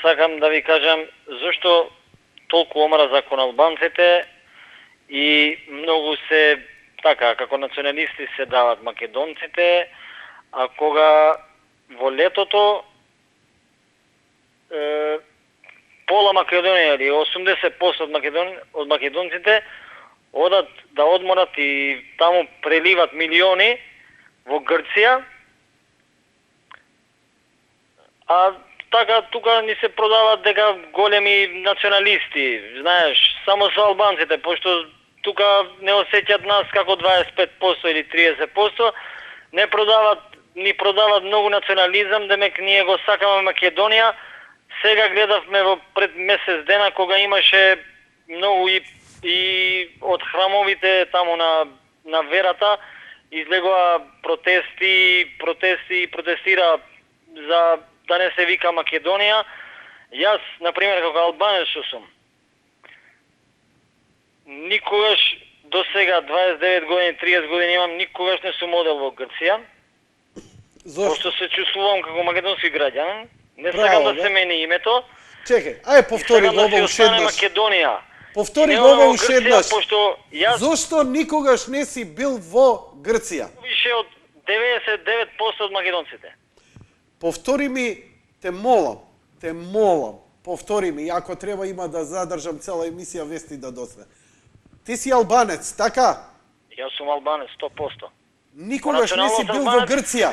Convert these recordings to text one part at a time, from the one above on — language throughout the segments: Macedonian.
сакам да ви кажам зашто толку омраза кон албанците и многу се така како националисти се дават македонците, а кога во летото пола Македонија или 80% од македонците одат да одморат и таму преливат милиони во Грција, а така тука ни се продават дека големи националисти, знаеш, само со албанците, пошто тука не осеќат нас како 25% или 30%, ни продават многу национализам, демек ние го сакаме Македонија. Сега гледавме во пред месец дена кога имаше многу и од храмовите таму на верата излегоа протестира за да не се вика Македонија. Јас, например, како албанец што сум, никогаш до сега 29 години, 30 години имам, никогаш не сум одел во Грција. Зошто? Пошто се чувствувам како македонски граѓанин. Не Браво, сакам да бе. се мени името. Чекај, ај повтори го ова уште еднаш. Македонија. Повтори Не го ова во уште Грција, еднаш. Пошто јас Зошто никогаш не си бил во Грција? више од 99% од македонците. Повтори ми, те молам, повтори ми, ако треба има да задржам цела емисија вести да досне. Ти си албанец, така? Јас сум албанец 100%. Никогаш не си Националност бил во албанец. Грција.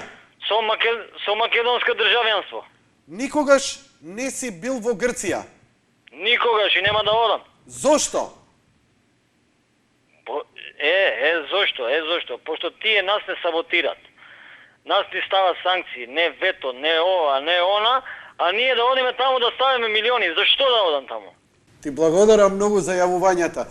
Со македонско државјанство. Никогаш не си бил во Грција. Никогаш и нема да одам. Зошто? Зошто? Пошто тие нас не саботират. Нас ни стават санкции, не вето, не ова, не она, а ние да одиме таму да ставиме милиони. Зашто да одам таму? Ти благодарам многу за јавувањата.